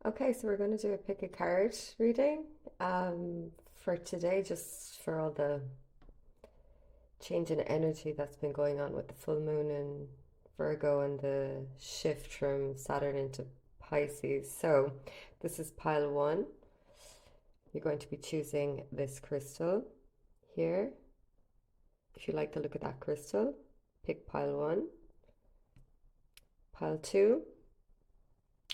Okay, so we're going to do a pick a card reading for today, just for all the change in energy that's been going on with the full moon in Virgo and the shift from Saturn into Pisces. So, this is pile one. You're going to be choosing this crystal here. If you like the look of that crystal, pick pile one. Pile two,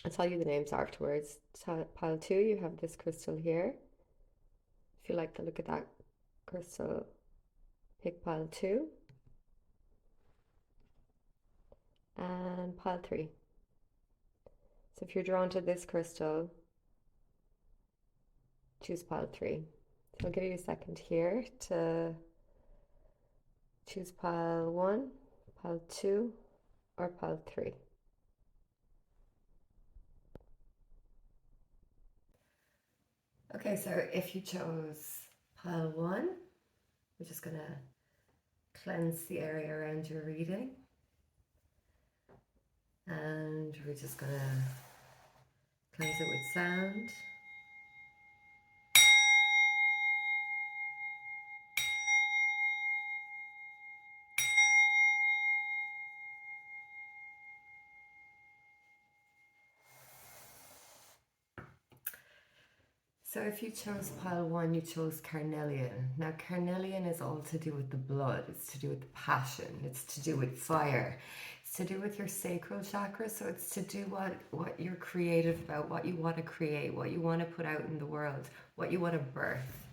I'll tell you the names afterwards. Pile two, you have this crystal here. If you like the look of that crystal, pick pile two. And pile three. So if you're drawn to this crystal, choose pile three. So I'll give you a second here to choose pile one, pile two, or pile three. Okay, so if you chose pile one, we're just going to cleanse the area around your reading. And we're just going to cleanse it with sound. So if you chose pile one, you chose carnelian. Now carnelian is all to do with the blood, it's to do with the passion, it's to do with fire, it's to do with your sacral chakra. So it's to do what you're creative about, what you want to create, what you want to put out in the world, what you want to birth.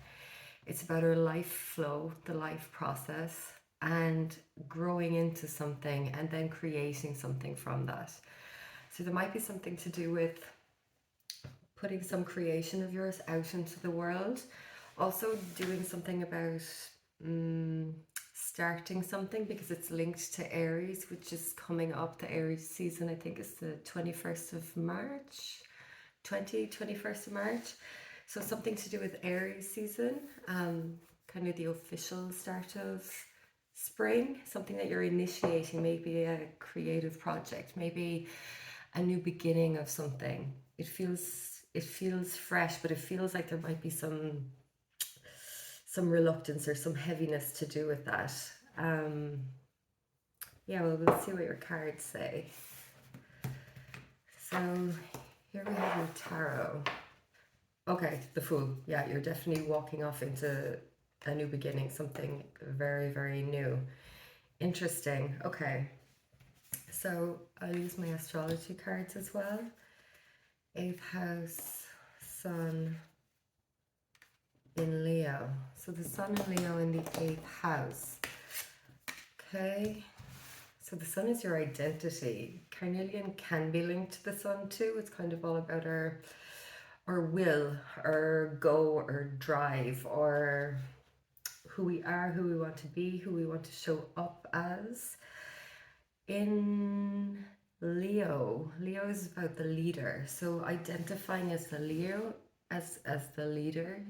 It's about our life flow, the life process, and growing into something and then creating something from that. So there might be something to do with putting some creation of yours out into the world. Also doing something about starting something, because it's linked to Aries, which is coming up. The Aries season, I think, is the 21st of March, 21st of March. So something to do with Aries season, kind of the official start of spring, something that you're initiating, maybe a creative project, maybe a new beginning of something. It feels fresh, but it feels like there might be some reluctance or some heaviness to do with that. Yeah, well, we'll see what your cards say. So here we have your tarot. Okay, the Fool. Yeah, you're definitely walking off into a new beginning, something very, very new. Interesting. Okay. So I'll use my astrology cards as well. 8th house, Sun in Leo. So the Sun in Leo in the 8th house. Okay. So the Sun is your identity. Carnelian can be linked to the Sun too. It's kind of all about our will, or go, or drive, or who we are, who we want to be, who we want to show up as. In Leo is about the leader. So identifying as the Leo, as the leader,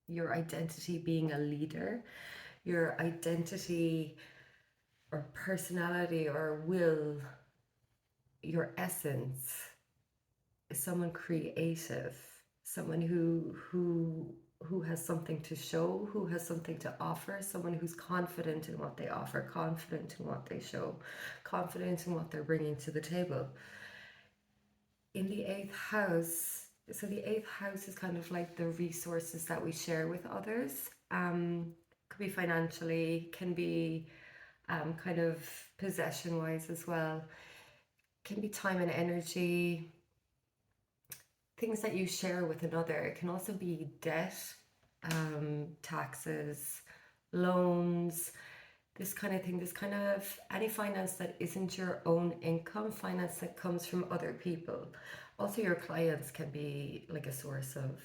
your identity being a leader, your identity or personality or will, your essence, is someone creative, someone who has something to show, who has something to offer, someone who's confident in what they offer, confident in what they show, confident in what they're bringing to the table. In the 8th house, so the 8th house is kind of like the resources that we share with others. Could be financially, can be kind of possession wise as well, can be time and energy, things that you share with another. It can also be debt, taxes, loans, this kind of thing, this kind of any finance that isn't your own income, finance that comes from other people. Also, your clients can be like a source of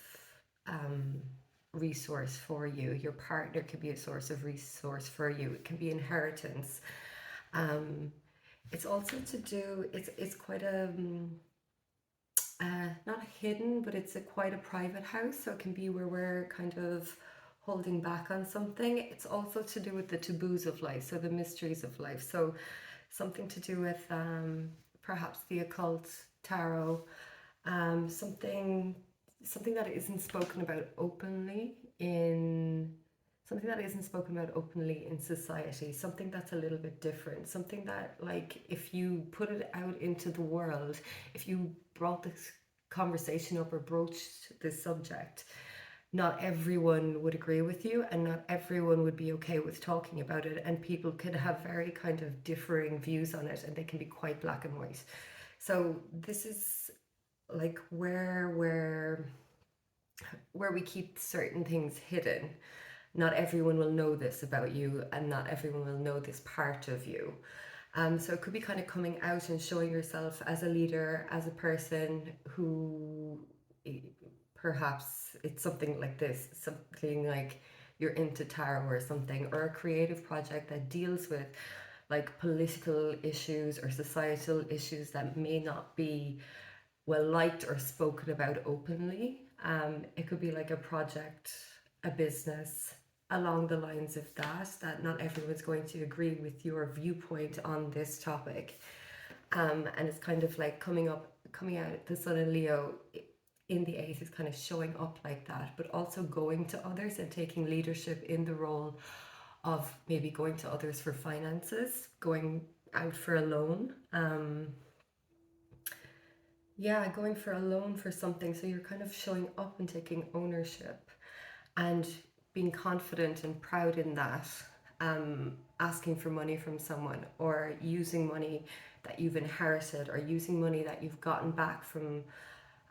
resource for you. Your partner can be a source of resource for you. It can be inheritance. It's also to do, it's quite a not hidden, but it's quite a private house, so it can be where we're kind of holding back on something. It's also to do with the taboos of life, so the mysteries of life. So something to do with perhaps the occult, tarot, Something that isn't spoken about openly in something that isn't spoken about openly in society, something that's a little bit different, something that, like, if you put it out into the world, if you brought this conversation up or broached this subject, not everyone would agree with you and not everyone would be okay with talking about it, and people could have very kind of differing views on it and they can be quite black and white. So this is like where we keep certain things hidden. Not everyone will know this about you and not everyone will know this part of you. So it could be kind of coming out and showing yourself as a leader, as a person who, perhaps it's something like this, something like you're into tarot or something, or a creative project that deals with like political issues or societal issues that may not be well liked or spoken about openly. It could be like a project, a business along the lines of that not everyone's going to agree with your viewpoint on this topic. And it's kind of like coming out, the Sun in Leo in the eighth is kind of showing up like that, but also going to others and taking leadership in the role of maybe going to others for finances, going out for a loan. Yeah, going for a loan for something. So you're kind of showing up and taking ownership and being confident and proud in that. Asking for money from someone or using money that you've inherited or using money that you've gotten back from,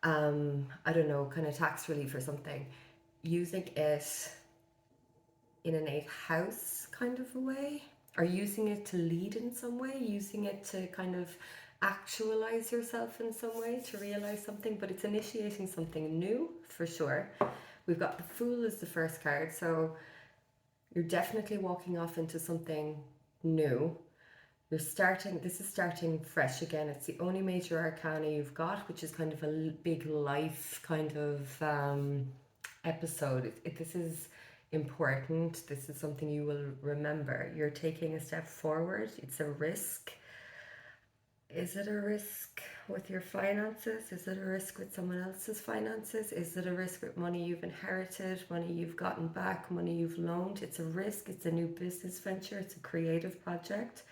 I don't know, kind of tax relief or something. Using it in an eighth house kind of a way, or using it to lead in some way, using it to kind of actualize yourself in some way, to realize something, but it's initiating something new for sure. We've got the Fool as the first card, so you're definitely walking off into something new. This is starting fresh again. It's the only major arcana you've got, which is kind of a big life kind of episode. This is important. This is something you will remember. You're taking a step forward. It's a risk. Is it a risk with your finances? Is it a risk with someone else's finances? Is it a risk with money you've inherited, money you've gotten back, money you've loaned? It's a risk. It's a new business venture. It's a creative project.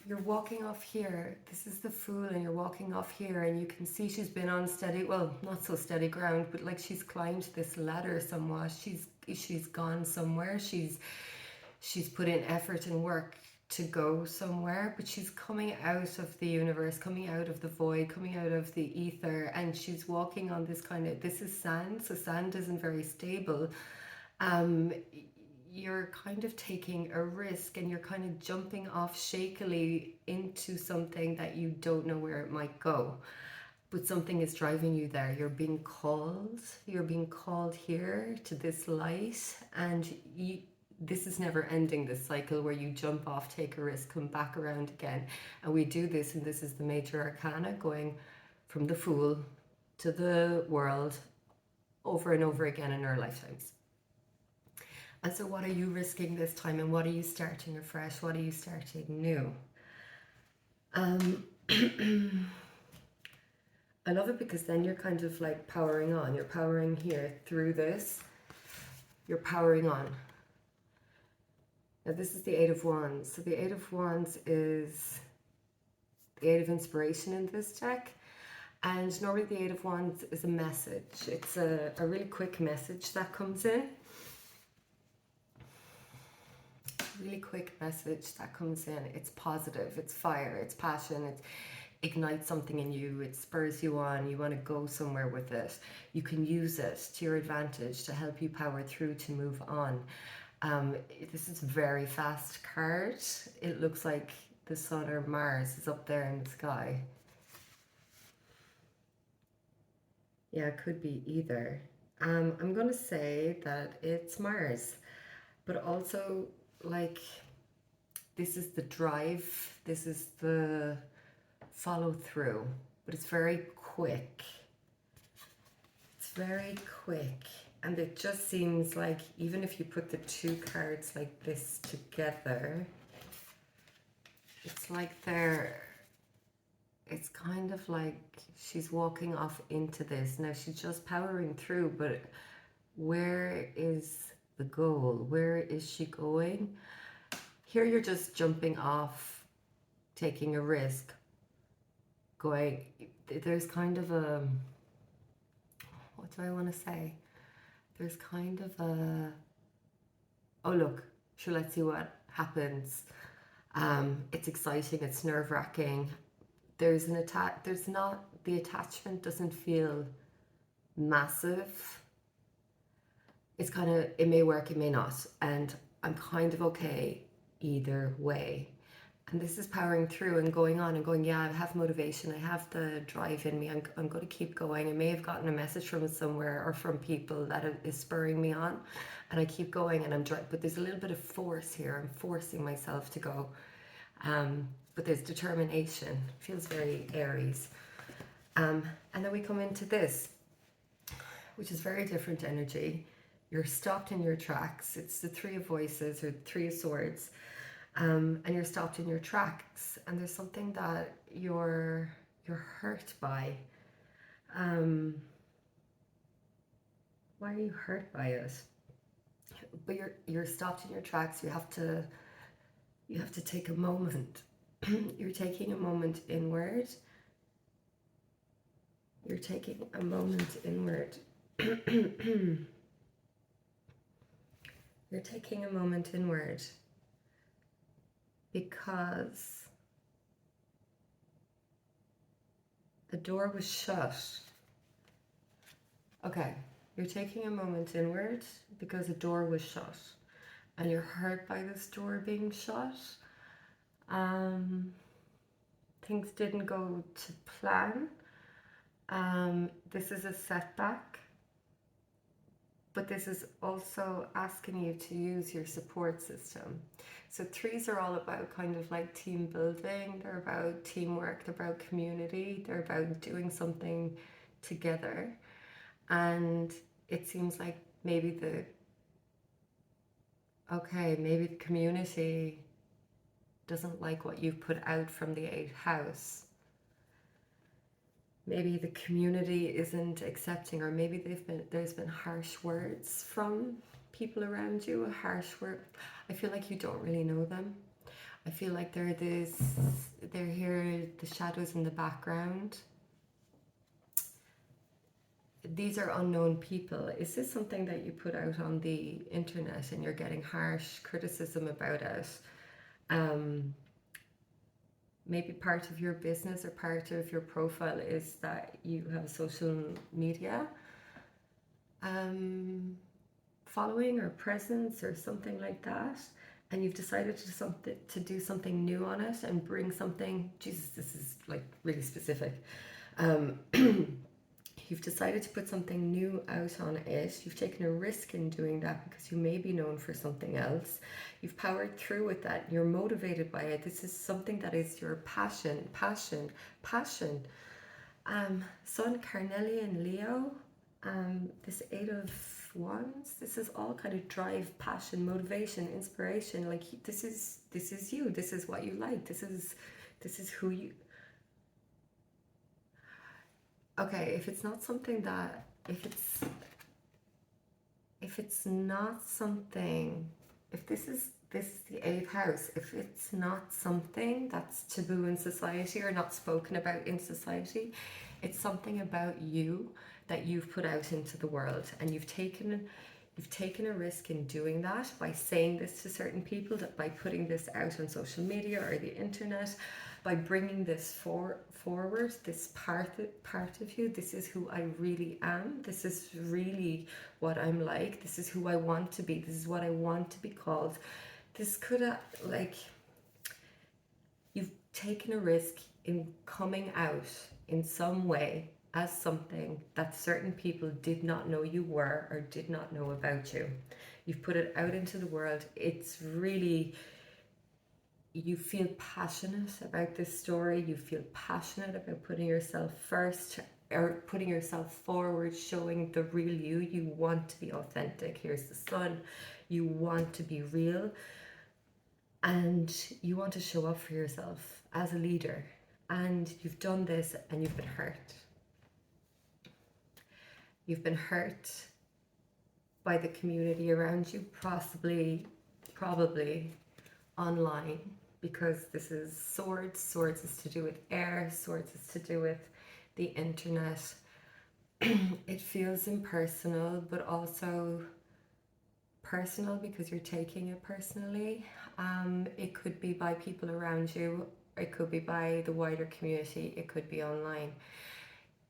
You're walking off here. This is the Fool, and you're walking off here, and you can see she's been on steady, well, not so steady ground, but like she's climbed this ladder somewhat. She's gone somewhere. She's put in effort and work to go somewhere, but she's coming out of the universe, coming out of the void, coming out of the ether, and she's walking on this kind of, this is sand, so sand isn't very stable. You're kind of taking a risk and you're kind of jumping off shakily into something that you don't know where it might go, but something is driving you there. You're being called here to this light, and this is never ending, this cycle where you jump off, take a risk, come back around again. And we do this, and this is the major arcana, going from the Fool to the World over and over again in our lifetimes. And so what are you risking this time, and what are you starting afresh? What are you starting new? I love it because then you're kind of like powering on. You're powering here through this. You're powering on. Now this is the Eight of Wands. So the Eight of Wands is the Eight of Inspiration in this deck. And normally the Eight of Wands is a message. It's a really quick message that comes in. Really quick message that comes in. It's positive, it's fire, it's passion, it ignites something in you, it spurs you on, you want to go somewhere with it. You can use it to your advantage to help you power through, to move on. This is a very fast card. It looks like the sun or Mars is up there in the sky. Yeah, it could be either. I'm gonna say that it's Mars, but also, like, this is the drive, this is the follow through, but it's very quick. It's very quick, and it just seems like even if you put the two cards like this together, it's like they're it's kind of like she's walking off into this. Now she's just powering through, but where is the goal? Where is she going? Here you're just jumping off, taking a risk, going, there's kind of a, what do I want to say? There's kind of a, oh look, sure, let's see what happens. It's exciting, it's nerve-wracking. There's an attack, there's not, the attachment doesn't feel massive. It's kind of, it may work, it may not. And I'm kind of okay either way. And this is powering through and going on and going, yeah, I have motivation, I have the drive in me, I'm going to keep going. I may have gotten a message from somewhere or from people that is spurring me on, and I keep going and I'm but there's a little bit of force here. I'm forcing myself to go. But there's determination, feels very Aries. And then we come into this, which is very different energy. You're stopped in your tracks. It's the Three of Voices or Three of Swords. And you're stopped in your tracks, and there's something that you're hurt by. Why are you hurt by it? But you're stopped in your tracks. You have to take a moment. You're taking a moment inward. You're taking a moment inward. You're taking a moment inward because the door was shut. Okay, you're taking a moment inward because the door was shut and you're hurt by this door being shut. Things didn't go to plan. This is a setback, but this is also asking you to use your support system. So threes are all about kind of like team building. They're about teamwork. They're about community. They're about doing something together. And it seems like maybe the community doesn't like what you've put out from the 8th house. Maybe the community isn't accepting, or maybe there's been harsh words from people around you, a harsh word. I feel like you don't really know them. I feel like they're here, the shadows in the background. These are unknown people. Is this something that you put out on the internet and you're getting harsh criticism about it? Maybe part of your business or part of your profile is that you have a social media following or presence or something like that, and you've decided to do something new on it and bring something. Jesus, this is like really specific. You've decided to put something new out on it. You've taken a risk in doing that because you may be known for something else. You've powered through with that. You're motivated by it. This is something that is your passion. Sun, Carnelian, Leo, this 8 of Wands, this is all kind of drive, passion, motivation, inspiration. Like this is you. This is what you like. This is who you. Okay, if it's not something that, if this is the 8th house, if it's not something that's taboo in society or not spoken about in society, it's something about you that you've put out into the world, and you've taken a risk in doing that by saying this to certain people, that by putting this out on social media or the internet, by bringing this forward, this part of you. This is who I really am. This is really what I'm like. This is who I want to be. This is what I want to be called. This could have, like, you've taken a risk in coming out in some way as something that certain people did not know you were or did not know about you. You've put it out into the world. It's really, you feel passionate about this story. You feel passionate about putting yourself first or putting yourself forward, showing the real you. You want to be authentic. Here's the Sun. You want to be real, and you want to show up for yourself as a leader. And you've done this and you've been hurt. You've been hurt by the community around you, probably online, because this is swords. Swords is to do with air, swords is to do with the internet. It feels impersonal, but also personal because you're taking it personally. It could be by people around you, it could be by the wider community, it could be online.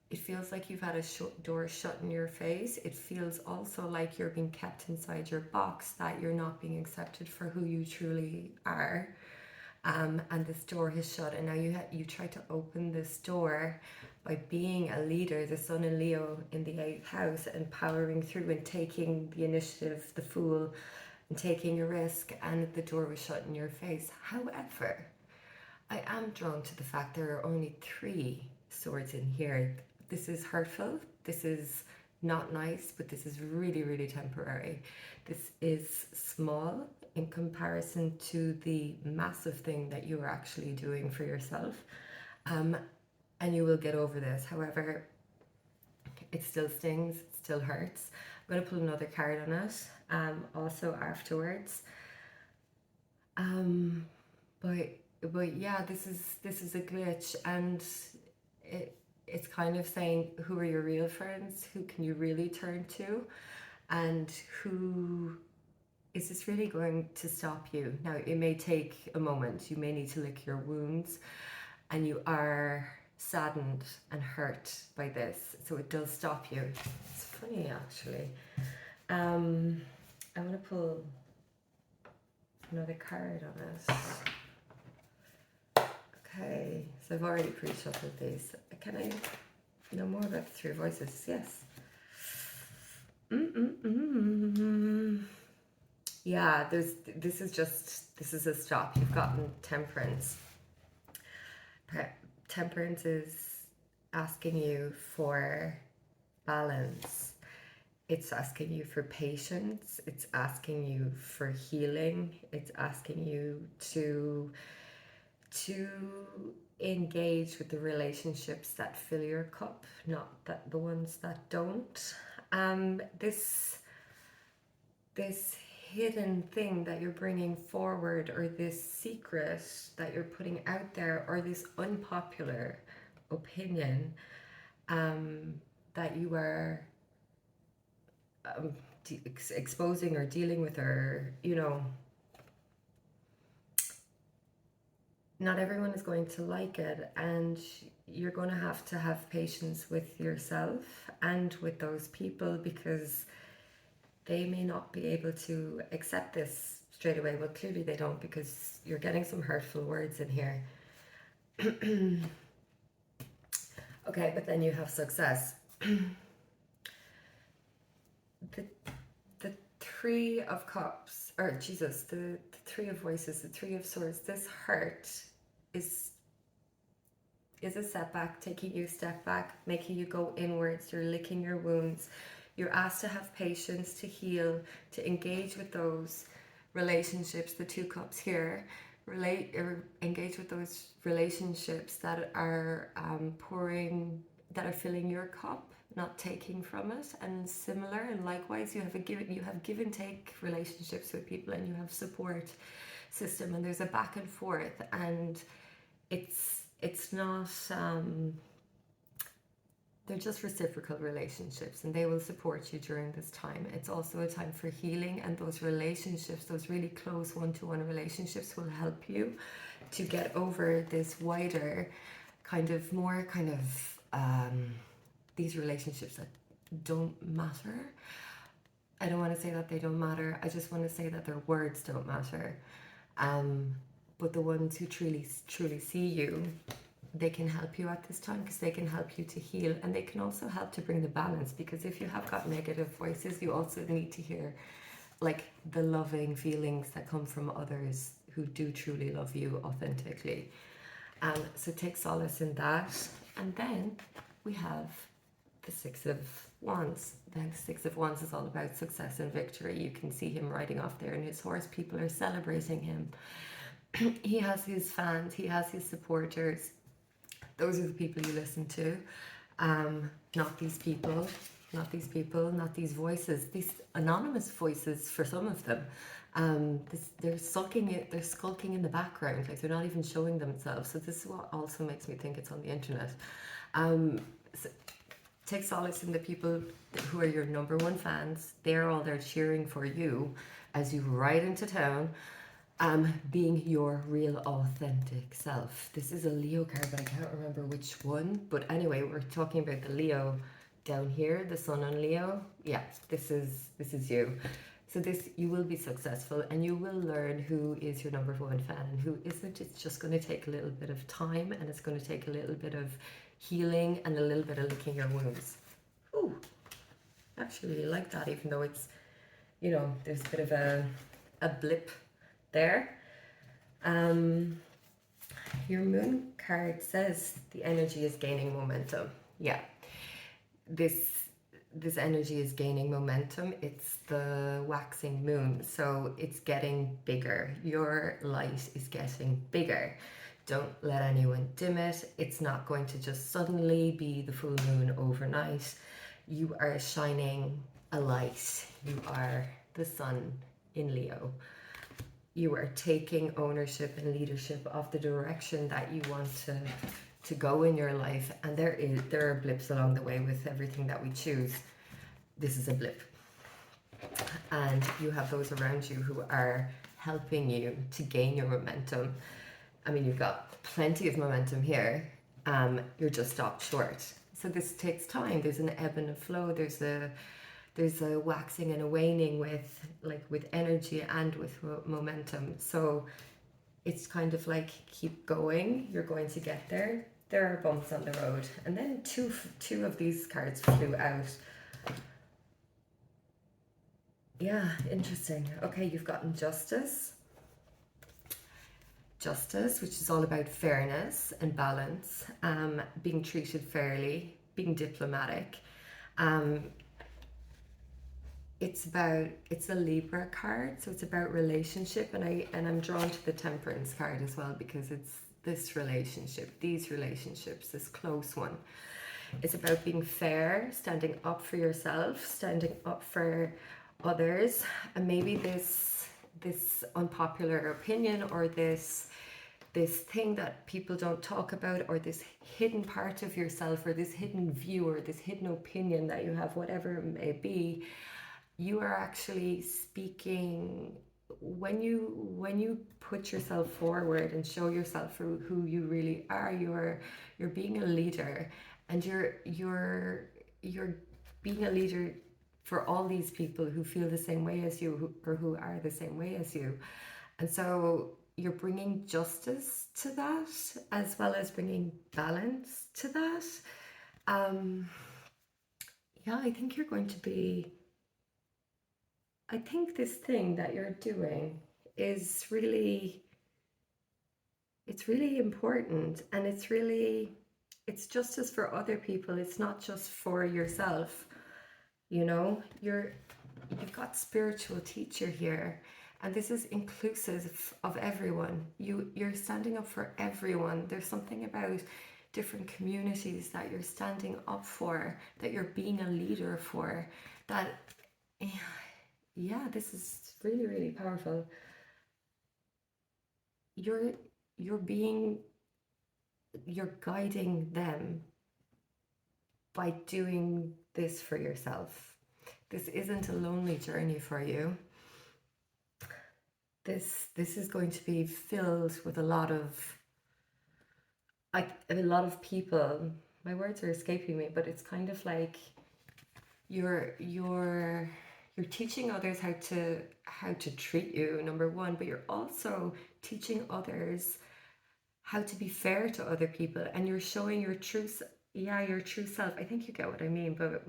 It feels like you've had a door shut in your face. It feels also like you're being kept inside your box, that you're not being accepted for who you truly are. And this door has shut, and now you try to open this door by being a leader, the Sun in Leo in the 8th house, and powering through and taking the initiative, the Fool, and taking a risk, and the door was shut in your face. However, I am drawn to the fact there are only 3 swords in here. This is hurtful, this is not nice, but this is really, really temporary. This is small in comparison to the massive thing that you are actually doing for yourself. And you will get over this. However, it still stings, it still hurts. I'm going to pull another card on it, also afterwards. But yeah, this is a glitch, and it's kind of saying, who are your real friends? Who can you really turn to? And who is this really going to stop you? Now, it may take a moment. You may need to lick your wounds, and you are saddened and hurt by this, so it does stop you. It's funny, actually. I'm going to pull another card on it. Okay, so I've already pre-shuffled these. Can I know more about the 3 voices? Yes. Yeah, this is a stop. You've gotten Temperance. Temperance is asking you for balance. It's asking you for patience. It's asking you for healing. It's asking you to engage with the relationships that fill your cup, not the ones that don't. This hidden thing that you're bringing forward, or this secret that you're putting out there, or this unpopular opinion that you are exposing or dealing with, or not everyone is going to like it, and you're going to have patience with yourself and with those people, because they may not be able to accept this straight away. Well, clearly they don't, because you're getting some hurtful words in here. Okay, but then you have success. The 3 of Cups, or Jesus, the 3 of Voices, the 3 of Swords. This hurt is a setback, taking you a step back, making you go inwards. You're licking your wounds. You're asked to have patience, to heal, to engage with those relationships, the 2 cups here. Engage with those relationships that are that are filling your cup, not taking from it. And similar and likewise, you have give and take relationships with people, and you have support system, and there's a back and forth, and it's not they're just reciprocal relationships, and they will support you during this time. It's also a time for healing, and those relationships, those really close one-to-one relationships, will help you to get over this wider these relationships that don't matter. I don't want to say that they don't matter. I just want to say that their words don't matter. But the ones who truly see you, they can help you at this time, because they can help you to heal, and they can also help to bring the balance, because if you have got negative voices, you also need to hear like the loving feelings that come from others who do truly love you authentically. So take solace in that. And then we have the 6 of Wands. Then the 6 of Wands is all about success and victory. You can see him riding off there in his horse. People are celebrating him. He has his fans, he has his supporters. Those are the people you listen to. Not these people, not these people, not these voices, these anonymous voices for some of them. They're skulking in the background, like they're not even showing themselves. So this is what also makes me think it's on the internet. So take solace in the people who are your number one fans. They're all there cheering for you as you ride into town, being your real authentic self. This is a Leo card, but I can't remember which one. But anyway, we're talking about the Leo down here, the Sun on Leo. Yeah, this is you. So this, you will be successful, and you will learn who is your number one fan and who isn't. It's just going to take a little bit of time, and it's going to take a little bit of healing and a little bit of licking your wounds. Ooh, I actually really like that, even though it's, you know, there's a bit of a blip there. Your moon card says the energy is gaining momentum. Yeah, this energy is gaining momentum. It's the waxing moon, so it's getting bigger. Your light is getting bigger. Don't let anyone dim it. It's not going to just suddenly be the full moon overnight. You are shining a light. You are the sun in Leo. You are taking ownership and leadership of the direction that you want to go in your life. And there are blips along the way with everything that we choose. This is a blip. And you have those around you who are helping you to gain your momentum. I mean, you've got plenty of momentum here. You're just stopped short. So this takes time. There's an ebb and a flow. There's a waxing and a waning with energy and with momentum. So it's kind of like, keep going. You're going to get there. There are bumps on the road. And then two of these cards flew out. Yeah, interesting. Okay, you've gotten justice. Justice, which is all about fairness and balance, being treated fairly, being diplomatic. It's a Libra card, so it's about relationship, and I'm drawn to the Temperance card as well, because it's this relationship, these relationships, this close one. It's about being fair, standing up for yourself, standing up for others, and maybe this unpopular opinion, or this thing that people don't talk about, or this hidden part of yourself, or this hidden view, or this hidden opinion that you have, whatever it may be. You are actually speaking when you put yourself forward and show yourself for who you really are. You're being a leader, and you're being a leader for all these people who feel the same way as you, or who are the same way as you. And so you're bringing justice to that, as well as bringing balance to that. Yeah, I think you're going to be, I think this thing that you're doing is really, it's really important, and it's justice for other people. It's not just for yourself. You know, you've got spiritual teacher here, and this is inclusive of everyone. You're standing up for everyone. There's something about different communities that you're standing up for, that you're being a leader for, that, yeah, this is really, really powerful. You're guiding them by doing this for yourself. This isn't a lonely journey for you. This is going to be filled with a lot of people. My words are escaping me, but it's kind of like you're teaching others how to treat you, number one, but you're also teaching others how to be fair to other people, and you're showing your true self. I think you get what I mean, but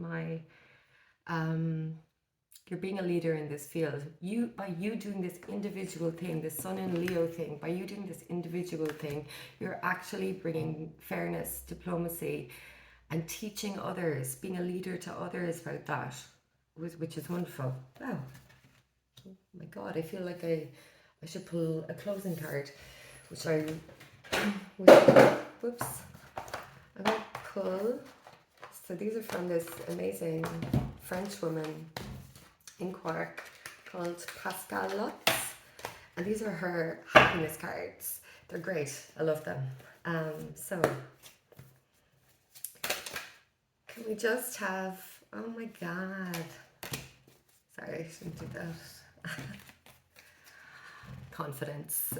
you're being a leader in this field. By you doing this individual thing, the Sun in Leo thing, by you doing this individual thing, you're actually bringing fairness, diplomacy, and teaching others, being a leader to others about that, which is wonderful. Wow. Oh my God, I feel like I should pull a closing card, whoops. pull. So these are from this amazing French woman in Cork called Pascal Lutz. And these are her happiness cards. They're great. I love them. So can we just have, oh my God. Sorry, I shouldn't do that. Confidence.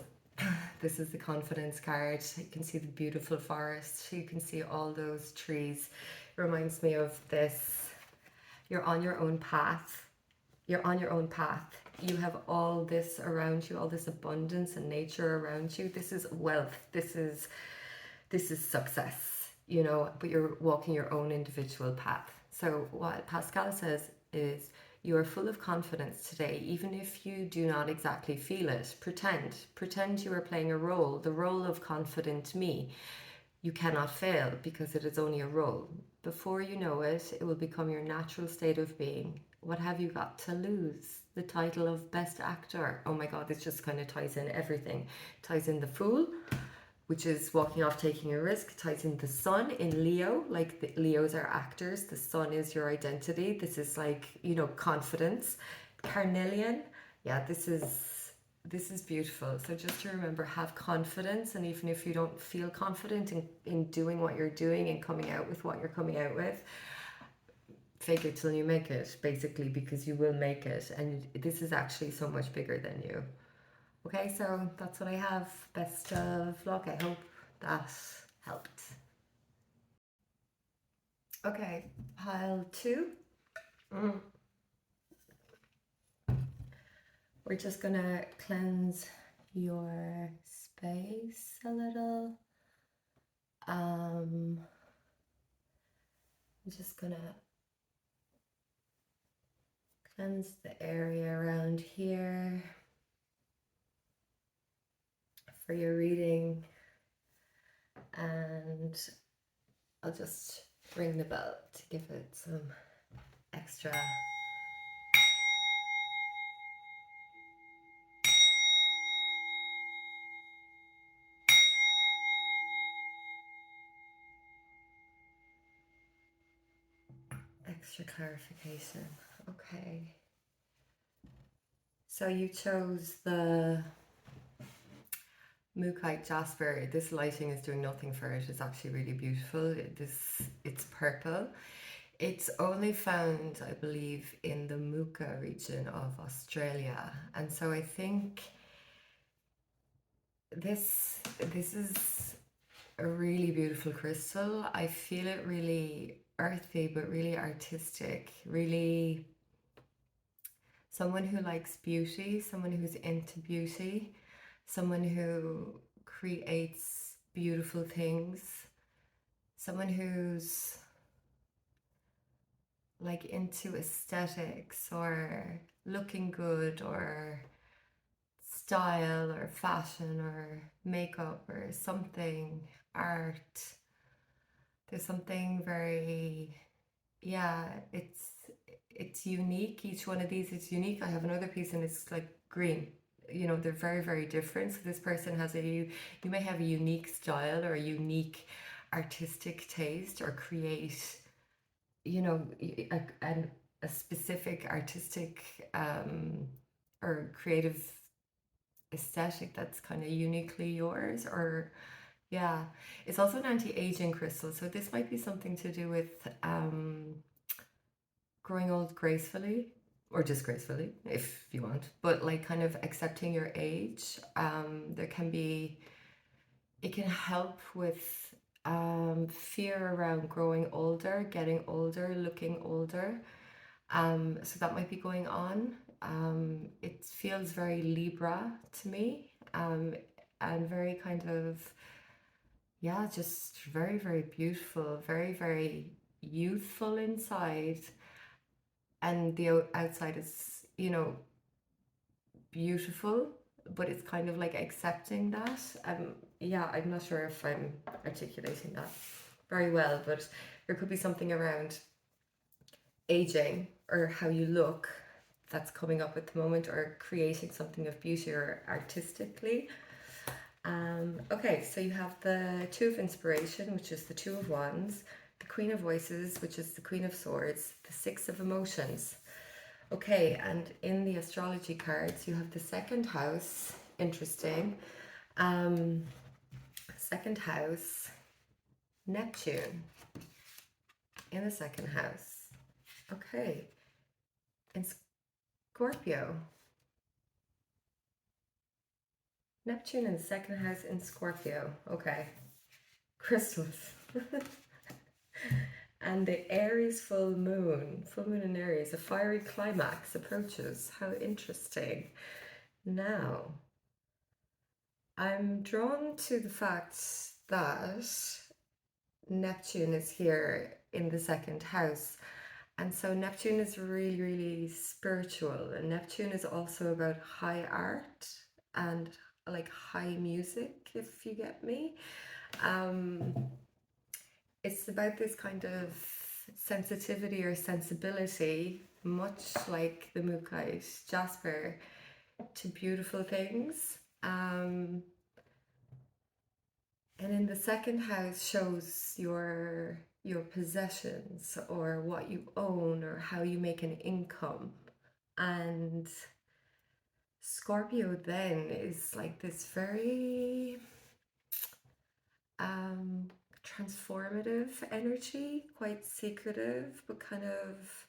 This is the confidence card. You can see the beautiful forest. You can see all those trees. It reminds me of this. You're on your own path. You're on your own path. You have all this around you, all this abundance and nature around you. This is wealth. This is success, you know, but you're walking your own individual path. So what Pascal says is, you are full of confidence today, even if you do not exactly feel it. Pretend you are playing a role, the role of confident me. You cannot fail because it is only a role. Before you know it, it will become your natural state of being. What have you got to lose? The title of best actor. Oh my God, this just kind of ties in everything. It ties in the Fool, which is walking off, taking a risk. It ties in the Sun in Leo, like the Leos are actors. The Sun is your identity. This is like, you know, confidence. Carnelian, yeah, this is beautiful. So just to remember, have confidence, and even if you don't feel confident in doing what you're doing and coming out with what you're coming out with, fake it till you make it, basically, because you will make it, and this is actually so much bigger than you. Okay, so that's what I have. Best of luck. I hope that helped. Okay, pile 2. We're just gonna cleanse your space a little. I'm just gonna cleanse the area around here for your reading, and I'll just ring the bell to give it some extra. Extra clarification. Okay. So you chose the Mookaite Jasper. This lighting is doing nothing for it. It's actually really beautiful. It's purple. It's only found, I believe, in the Mooka region of Australia. And so I think this is a really beautiful crystal. I feel it really earthy, but really artistic, really someone who likes beauty, someone who's into beauty, someone who creates beautiful things, someone who's like into aesthetics or looking good or style or fashion or makeup or something, art. There's something very, yeah, it's unique. Each one of these is unique. I have another piece and it's like green. You know, they're very, very different. So this person has you may have a unique style or a unique artistic taste, or create, you know, a specific artistic or creative aesthetic that's kind of uniquely yours. Or yeah, it's also an anti-aging crystal, so this might be something to do with growing old gracefully, or just gracefully if you want, but like kind of accepting your age. There can be, it can help with fear around growing older, getting older, looking older. So that might be going on. It feels very Libra to me, and very kind of, yeah, just very, very beautiful, very, very youthful inside. And the outside is, you know, beautiful, but it's kind of like accepting that. Yeah, I'm not sure if I'm articulating that very well, but there could be something around aging or how you look that's coming up at the moment, or creating something of beauty or artistically. Okay, so you have the Two of Inspiration, which is the Two of Wands, Queen of Voices, which is the Queen of Swords, the Six of Emotions. Okay, and in the astrology cards, you have the second house. Interesting. Second house, Neptune in the second house. Okay. In Scorpio. Neptune in the second house in Scorpio. Okay. Crystals. And the Aries full moon in Aries, a fiery climax approaches. How interesting. Now, I'm drawn to the fact that Neptune is here in the second house. And so Neptune is really, really spiritual. And Neptune is also about high art and like high music, if you get me. It's about this kind of sensitivity or sensibility, much like the Mukite Jasper, to beautiful things. And in the second house shows your possessions or what you own or how you make an income. And Scorpio then is like this very transformative energy, quite secretive, but kind of,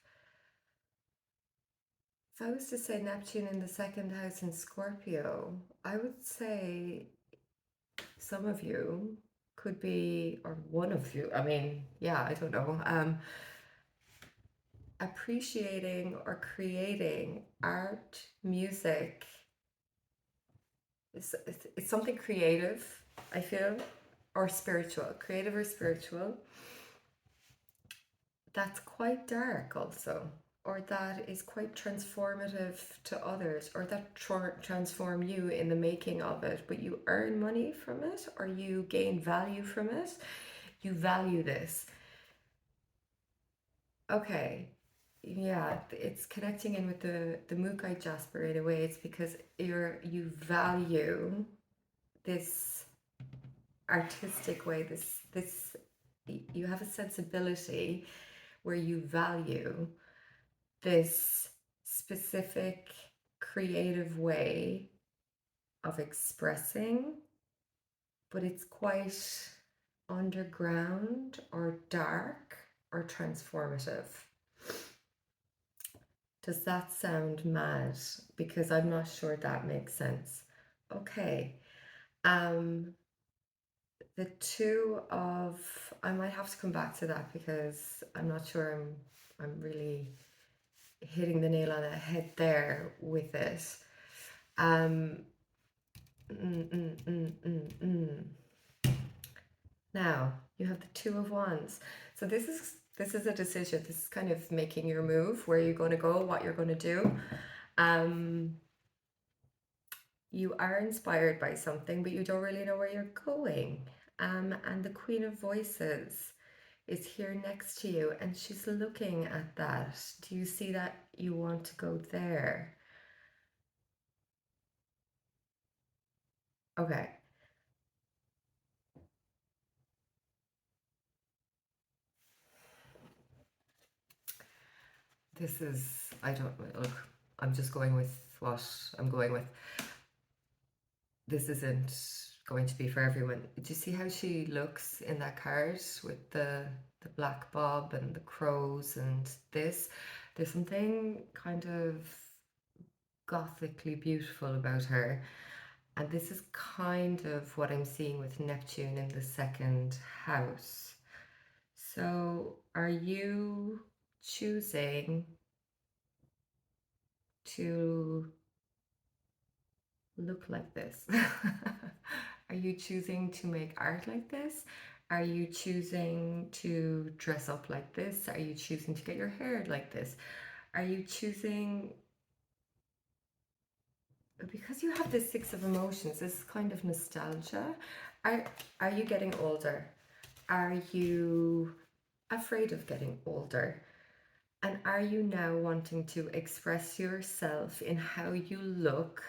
if I was to say Neptune in the second house in Scorpio, I would say some of you could be, or one of you, I mean, yeah, I don't know, appreciating or creating art, music. It's something creative, I feel, or spiritual, creative or spiritual, that's quite dark also, or that is quite transformative to others, or that transform you in the making of it, but you earn money from it or you gain value from it. You value this. Okay, yeah, it's connecting in with the Mukite Jasper in a way. It's because you value this artistic way, this you have a sensibility where you value this specific creative way of expressing, but it's quite underground or dark or transformative. Does that sound mad? Because I'm not sure that makes sense. Okay. The two of, I might have to come back to that because I'm not sure I'm really hitting the nail on the head there with it. Now you have the Two of Wands. So this is a decision. This is kind of making your move, where you're going to go, what you're going to do. You are inspired by something, but you don't really know where you're going. And the Queen of Voices is here next to you, and she's looking at that. Do you see that you want to go there? Okay. This is, I don't, look, I'm just going with what I'm going with. This isn't going to be for everyone. Do you see how she looks in that card with the black bob and the crows and this? There's something kind of gothically beautiful about her. And this is kind of what I'm seeing with Neptune in the second house. So are you choosing to look like this? Are you choosing to make art like this? Are you choosing to dress up like this? Are you choosing to get your hair like this? Are you choosing, because you have this Six of Emotions, this kind of nostalgia? Are you getting older? Are you afraid of getting older? And are you now wanting to express yourself in how you look,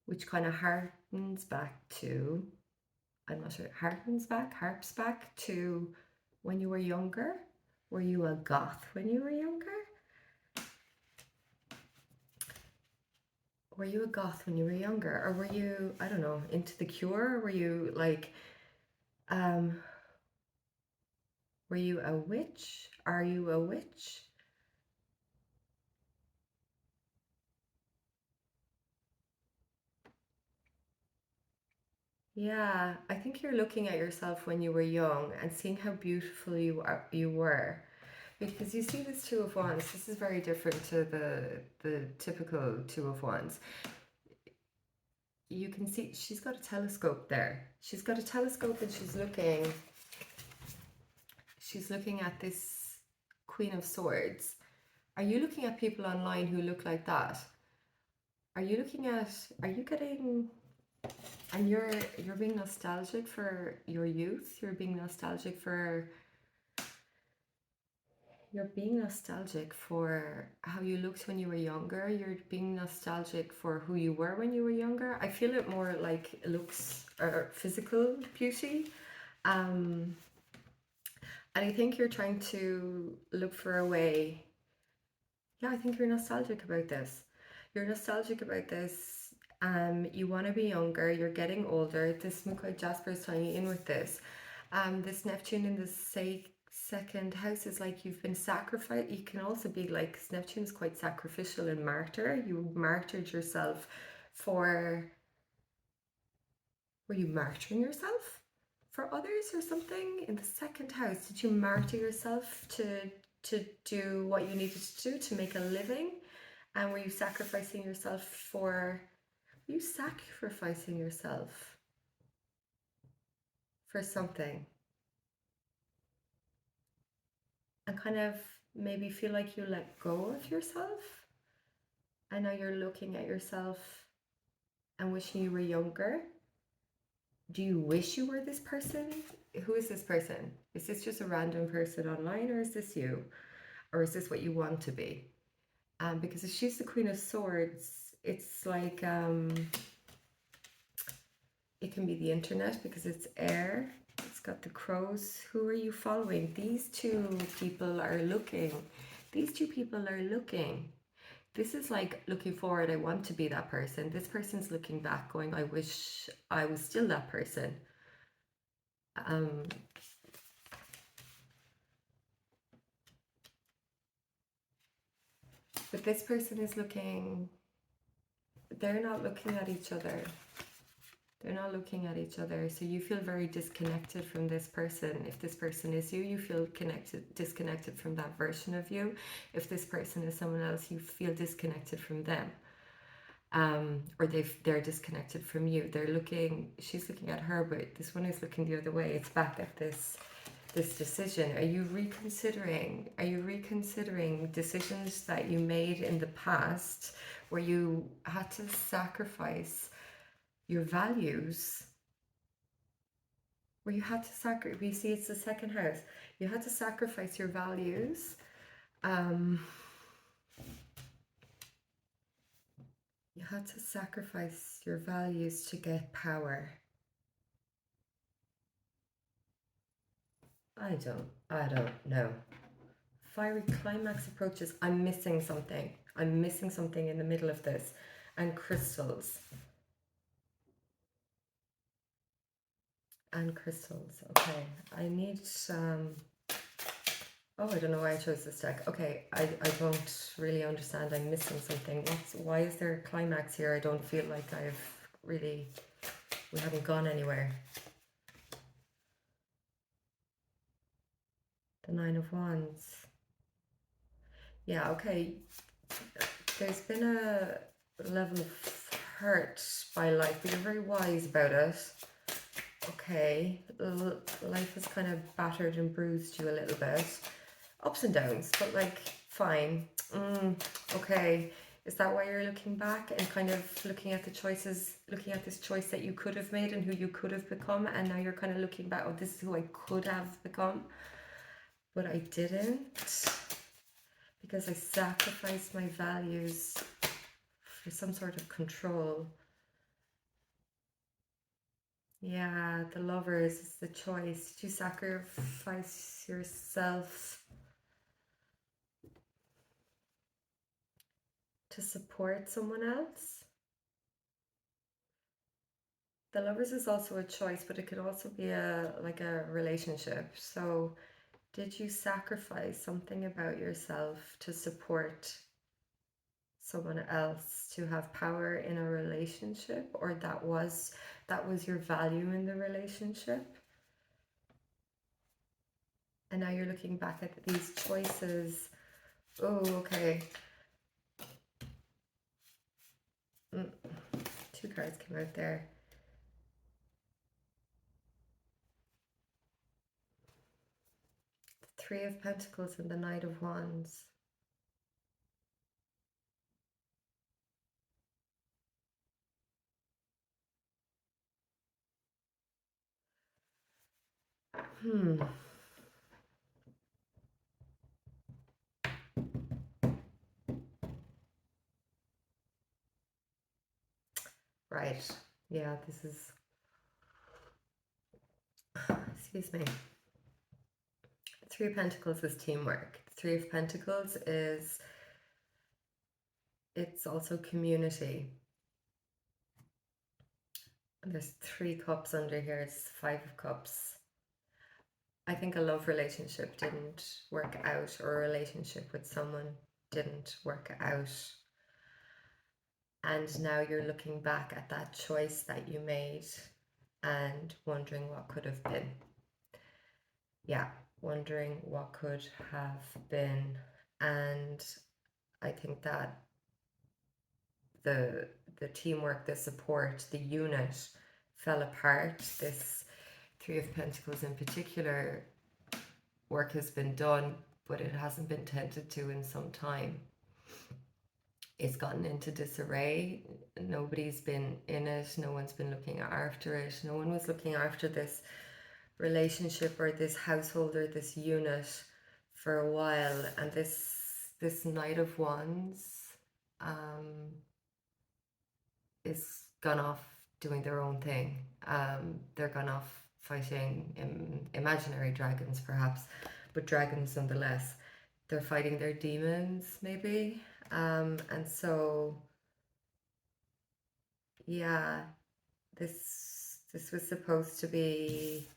which kind of harkens back to, I'm not sure, harps back to when you were younger? Were you a goth when you were younger? Were you a goth when you were younger? Or were you, I don't know, into The Cure? Were you like, um, were you a witch? Are you a witch? Yeah, I think you're looking at yourself when you were young and seeing how beautiful you were. Because you see this Two of Wands, this is very different to the typical Two of Wands. You can see she's got a telescope there. She's got a telescope and she's looking at this Queen of Swords. Are you looking at people online who look like that? Are you getting, and you're being nostalgic for your youth, you're being nostalgic for how you looked when you were younger. You're being nostalgic for who you were when you were younger. I feel it more like looks or physical beauty. Um, and I think you're trying to look for a way. Yeah, I think you're nostalgic about this. You're nostalgic about this. You want to be younger. You're getting older. This Mukai Jasper is tying you in with this. This Neptune in the second house is like you've been sacrificed. You can also be like, 'cause Neptune is quite sacrificial and martyr. You martyred yourself for. Were you martyring yourself for others or something in the second house? Did you martyr yourself to do what you needed to do to make a living? And were you sacrificing yourself for? Were you sacrificing yourself for something? And kind of maybe feel like you let go of yourself, and now you're looking at yourself and wishing you were younger. Do you wish you were this person? Who is this person? Is this just a random person online, or is this you? Or is this what you want to be? Because if she's the Queen of Swords, it's like it can be the internet because it's air. It's got the crows. Who are you following? These two people are looking. These two people are looking. This is like looking forward, I want to be that person. This person's looking back, going, I wish I was still that person. But this person is looking, they're not looking at each other. They're not looking at each other. So you feel very disconnected from this person. If this person is you, you feel disconnected from that version of you. If this person is someone else, you feel disconnected from them. Or they're disconnected from you. She's looking at her, but this one is looking the other way. It's back at this decision. Are you reconsidering decisions that you made in the past where you had to sacrifice your values, where you had to sacrifice? You see, it's the second house. You had to sacrifice your values. You had to sacrifice your values to get power. I don't know. Fiery climax approaches. I'm missing something. I'm missing something in the middle of this. And crystals. And crystals. Okay. I need oh, I don't know why I chose this deck. Okay, I don't really understand. I'm missing something. Why is there a climax here? I don't feel like we haven't gone anywhere. The Nine of Wands. Yeah, okay. There's been a level of hurt by life, but you're very wise about it. Okay, life has kind of battered and bruised you a little bit. Ups and downs, but like, fine. Okay, is that why you're looking back and kind of looking at the choices, looking at this choice that you could have made and who you could have become, and now you're kind of looking back, oh, this is who I could have become, but I didn't, because I sacrificed my values for some sort of control. Yeah, the lovers is the choice. Did you sacrifice yourself to support someone else? The lovers is also a choice, but it could also be a relationship. So did you sacrifice something about yourself to support someone else, to have power in a relationship, or that was your value in the relationship? And now you're looking back at these choices. Oh, okay. Mm, two cards came out there. The Three of Pentacles and the Knight of Wands. Hmm. Right. Yeah, this is, excuse me. Three of Pentacles is teamwork. Three of Pentacles is, it's also community. And there's three cups under here. It's Five of Cups. I think a love relationship didn't work out, or a relationship with someone didn't work out. And now you're looking back at that choice that you made and wondering what could have been. Yeah, wondering what could have been. And I think that the teamwork, the support, the unit fell apart. This Three of Pentacles in particular, work has been done, but it hasn't been tended to in some time. It's gotten into disarray. Nobody's been in it. No one's been looking after it. No one was looking after this relationship or this household or this unit for a while. And this Knight of Wands is gone off doing their own thing. They're gone off fighting imaginary dragons, perhaps, but dragons nonetheless. They're fighting their demons, maybe. And so, yeah, this was supposed to be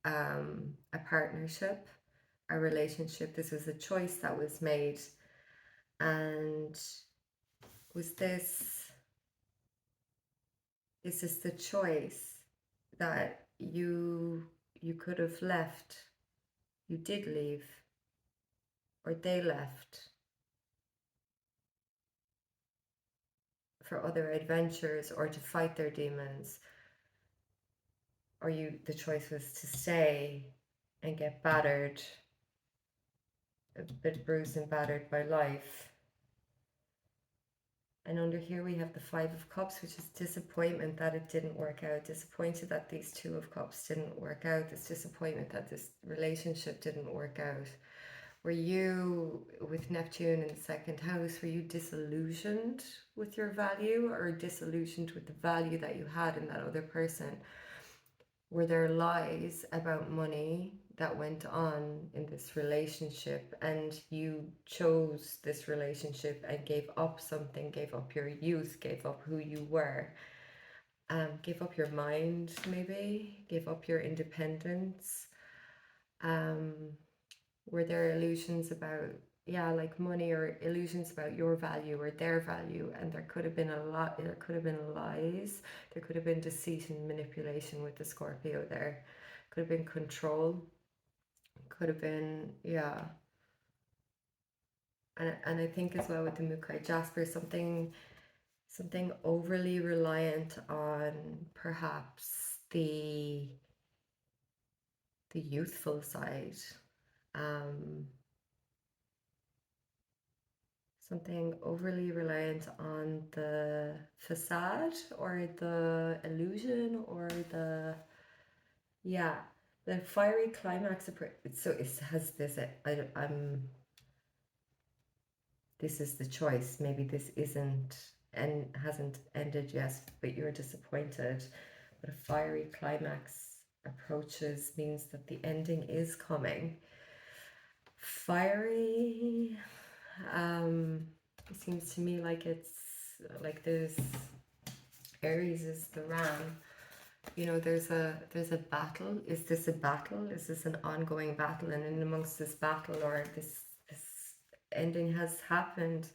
a partnership, a relationship. This was a choice that was made, and was this is this the choice that you could have left, you did leave, or they left for other adventures or to fight their demons, or the choice was to stay and get battered, a bit bruised and battered by life. And under here we have the Five of Cups, which is disappointment that it didn't work out. Disappointed that these Two of Cups didn't work out. This disappointment that this relationship didn't work out. Were you, with Neptune in the second house, were you disillusioned with your value, or disillusioned with the value that you had in that other person? Were there lies about money that went on in this relationship, and you chose this relationship and gave up something, gave up your youth, gave up who you were, gave up your mind, maybe, gave up your independence? Were there illusions about, yeah, like money, or illusions about your value or their value? And there could have been a lot, there could have been lies, there could have been deceit and manipulation with the Scorpio there, could have been control, could have been, yeah. And I think as well with the Mukai Jasper, something overly reliant on perhaps the youthful side. um Something overly reliant on the facade, or the illusion, or yeah, the fiery climax. So it has this, I'm, this is the choice. Maybe this isn't and hasn't ended yet, but you're disappointed. But a fiery climax approaches means that the ending is coming. Fiery, it seems to me like it's like there's Aries is the ram. You know, there's a battle. Is this a battle? Is this an ongoing battle? And in amongst this battle, or this ending has happened,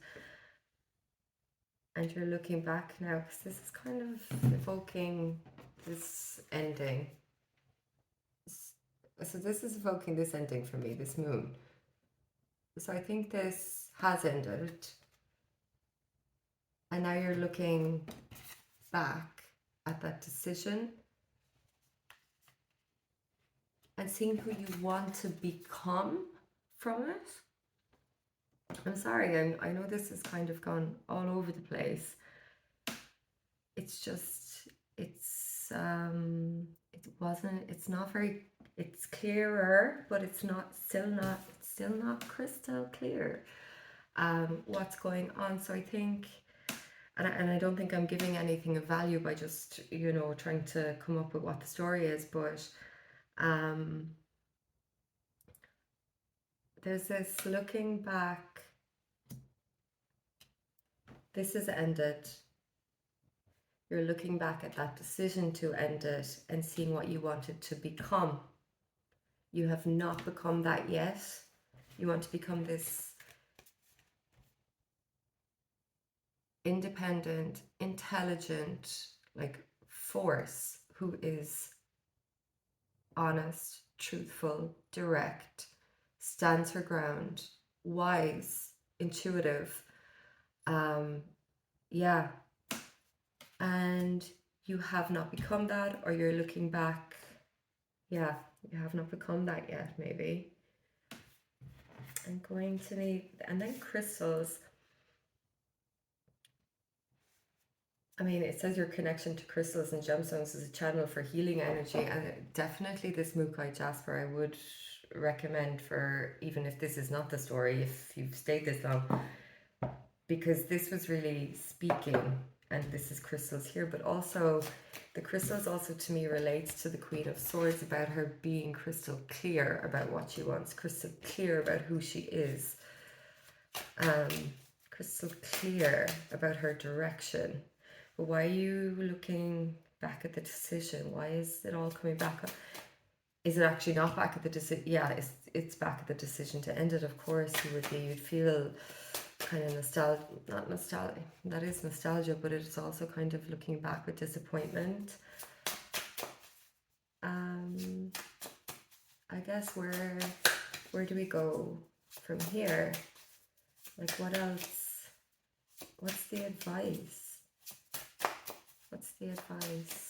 and you're looking back now, because this is kind of evoking this ending. So this is evoking this ending for me, this moon. So I think this has ended, and now you're looking back at that decision and seeing who you want to become from it. I'm sorry, I know this has kind of gone all over the place. It's just, it's not very, it's clearer, but it's still not crystal clear what's going on. So I think, and I don't think I'm giving anything of value by just, trying to come up with what the story is, but there's this looking back. This has ended. You're looking back at that decision to end it and seeing what you wanted to become. You have not become that yet. You want to become this independent, intelligent, like force who is honest, truthful, direct, stands her ground, wise, intuitive. Yeah. And you have not become that, or you're looking back. Yeah, you have not become that yet, maybe. I'm going to need, and then crystals. I mean, it says your connection to crystals and gemstones is a channel for healing energy, and definitely this Mukai Jasper I would recommend for, even if this is not the story, if you've stayed this long, because this was really speaking, and this is crystals here, but also the crystals also to me relates to the Queen of Swords, about her being crystal clear about what she wants, crystal clear about who she is, crystal clear about her direction. But why are you looking back at the decision? Why is it all coming back up? Is it actually not back at the decision? Yeah, it's back at the decision to end it. Of course you would be. You'd feel kind of nostalgia, not nostalgia, that is nostalgia, but it's also kind of looking back with disappointment. I guess where do we go from here? Like, what else? What's the advice? What's the advice?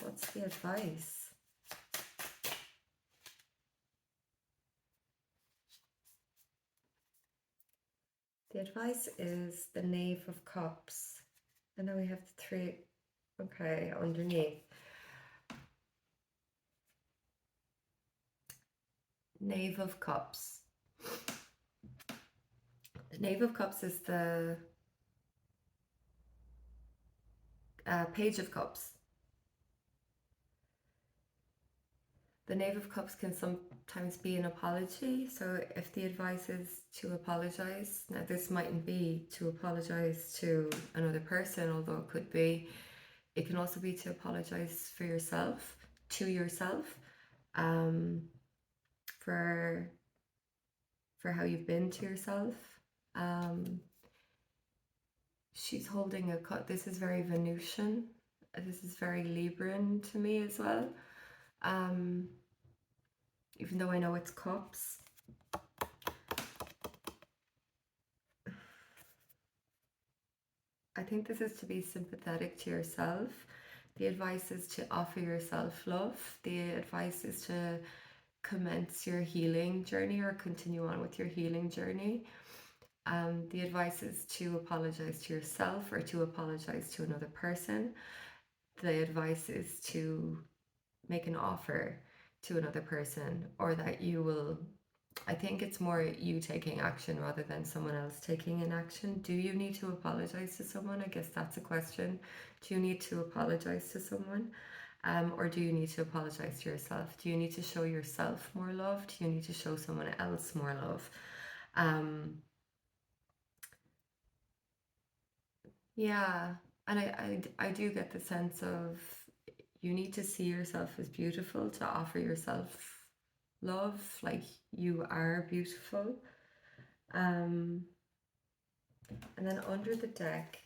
What's the advice? The advice is the Knave of Cups. And then we have the three, okay, underneath. Knave of Cups. The Knave of Cups is the Page of Cups. The Knave of Cups can sometimes be an apology. So if the advice is to apologize, now this mightn't be to apologize to another person, although it could be. It can also be to apologize for yourself, to yourself, for how you've been to yourself. She's holding a cup. This is very Venusian. This is very Libran to me as well. Even though I know it's cups. I think this is to be sympathetic to yourself. The advice is to offer yourself love. The advice is to commence your healing journey or continue on with your healing journey. The advice is to apologize to yourself or to apologize to another person. The advice is to make an offer to another person, or that you will, I think it's more you taking action rather than someone else taking an action. Do you need to apologize to someone? I guess that's a question. Do you need to apologize to someone? Or do you need to apologize to yourself? Do you need to show yourself more love? Do you need to show someone else more love? Um, yeah, and I do get the sense of you need to see yourself as beautiful to offer yourself love, like you are beautiful. Um, and then under the deck,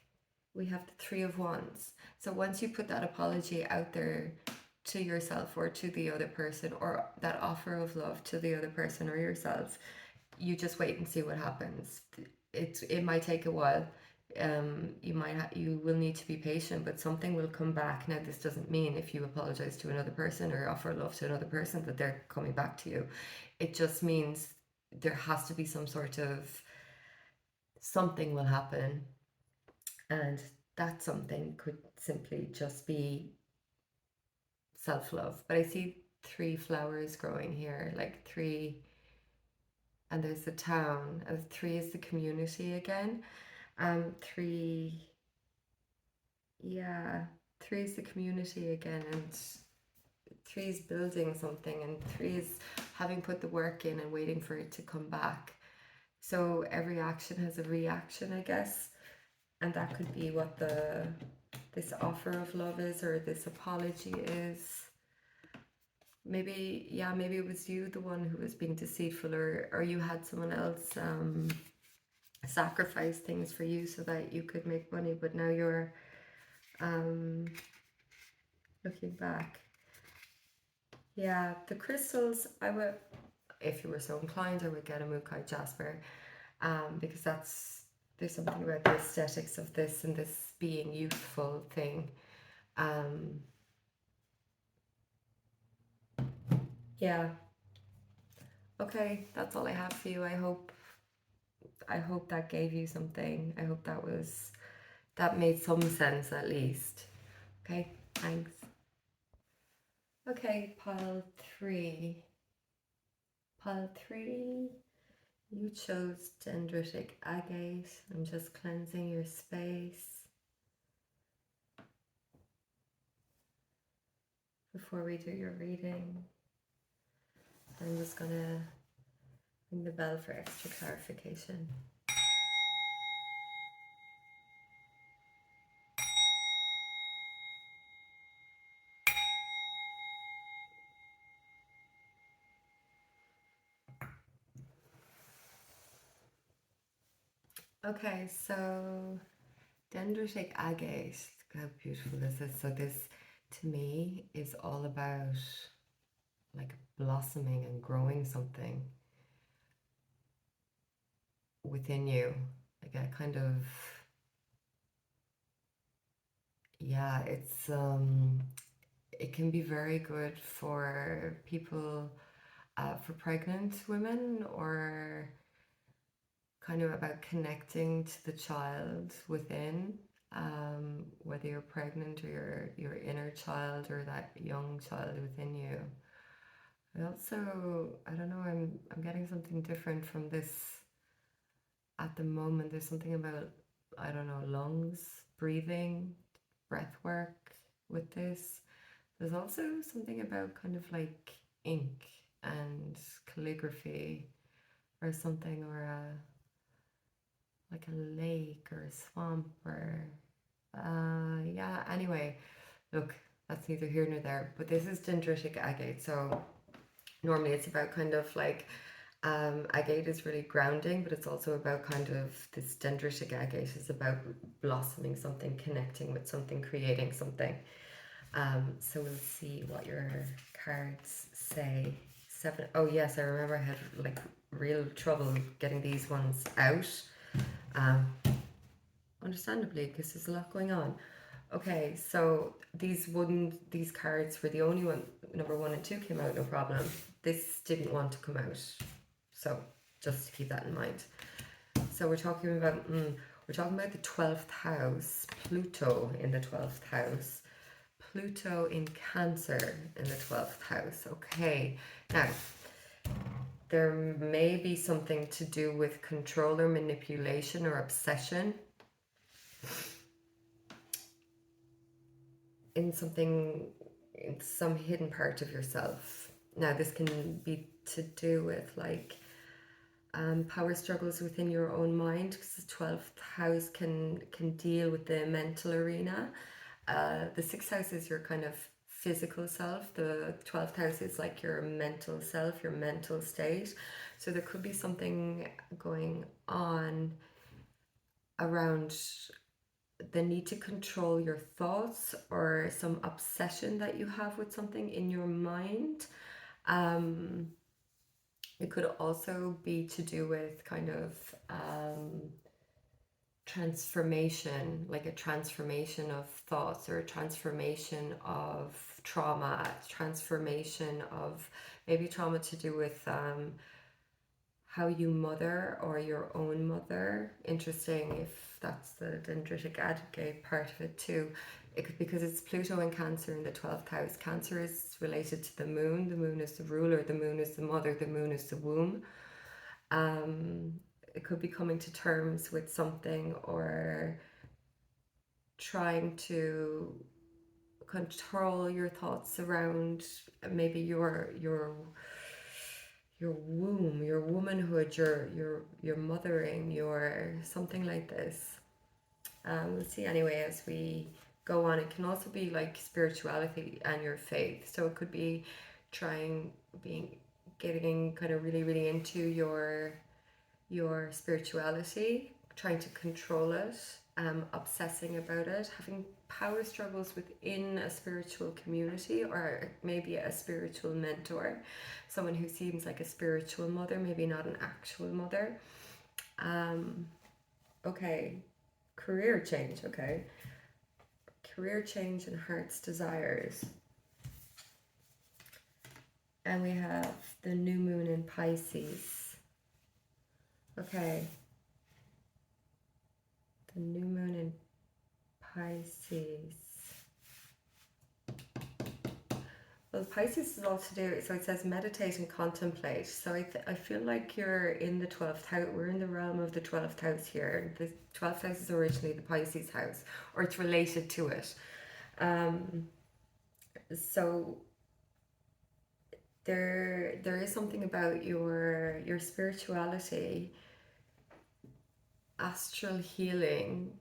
we have the Three of Wands. So once you put that apology out there to yourself or to the other person, or that offer of love to the other person or yourself, you just wait and see what happens. It might take a while. You will need to be patient, but something will come back. Now, this doesn't mean if you apologize to another person or offer love to another person that they're coming back to you. It just means there has to be some sort of something will happen, and that something could simply just be self-love. But I see three flowers growing here, like three, and there's the town, and three is the community again. Three, yeah, three is the community again, and three is building something, and three is having put the work in and waiting for it to come back. So every action has a reaction, I guess, and that could be what this offer of love is, or this apology is. Maybe, yeah, maybe it was you, the one who was being deceitful, or you had someone else sacrifice things for you so that you could make money, but now you're looking back. Yeah, the crystals, I would, if you were so inclined, I would get a Mukai Jasper, because there's something about the aesthetics of this and this being youthful thing. Yeah. Okay, that's all I have for you. I hope that gave you something. I hope that made some sense at least. Okay, thanks. Okay, pile three. Pile three, you chose dendritic agate. I'm just cleansing your space before we do your reading. I'm just gonna ring the bell for extra clarification. Okay, so dendritic agate, how beautiful this is. So this, to me, is all about like blossoming and growing something within you. Like a kind of, yeah, it can be very good for people, for pregnant women, or kind of about connecting to the child within, whether you're pregnant or your inner child or that young child within you. I also, I don't know, I'm getting something different from this at the moment. There's something about, I don't know, lungs, breathing, breath work with this. There's also something about kind of like ink and calligraphy or something, or like a lake or a swamp, or yeah, anyway, look, that's neither here nor there, but this is dendritic agate. So normally it's about kind of like, agate is really grounding, but it's also about kind of, this dendritic agate is about blossoming something, connecting with something, creating something. So we'll see what your cards say. Seven. Oh yes, I remember I had like real trouble getting these ones out. Um, Understandably, because there's a lot going on. Okay, so these cards were the only one. Number one and two came out, no problem. This didn't want to come out, so just to keep that in mind. So we're talking about the 12th house, Pluto in the 12th house. Pluto in Cancer in the 12th house. Okay, now there may be something to do with control or manipulation or obsession in something, in some hidden part of yourself. Now, this can be to do with like power struggles within your own mind, because the 12th house can deal with the mental arena. The 6th house is your kind of physical self. The 12th house is like your mental self, your mental state. So there could be something going on around the need to control your thoughts, or some obsession that you have with something in your mind. It could also be to do with kind of transformation, like a transformation of thoughts, or a transformation of trauma, transformation of maybe trauma to do with how you mother, or your own mother. Interesting if that's the dendritic aggregate part of it too. It could, because it's Pluto and Cancer in the 12th house. Cancer is related to the moon. The moon is the ruler, the moon is the mother, the moon is the womb. It could be coming to terms with something, or trying to control your thoughts around maybe your womb, your womanhood, your mothering, your something like this. We'll see anyway as we go on. It can also be like spirituality and your faith. So it could be getting kind of really, really into your spirituality, trying to control it, obsessing about it, having power struggles within a spiritual community, or maybe a spiritual mentor, someone who seems like a spiritual mother, maybe not an actual mother. Okay, career change. Okay, career change and heart's desires. And we have the new moon in Pisces. Okay, the new moon in Pisces. Well, Pisces is all to do, so it says meditate and contemplate. So I feel like you're in the 12th house. We're in the realm of the 12th house here. The 12th house is originally the Pisces house, or it's related to it. So there is something about your spirituality, astral healing,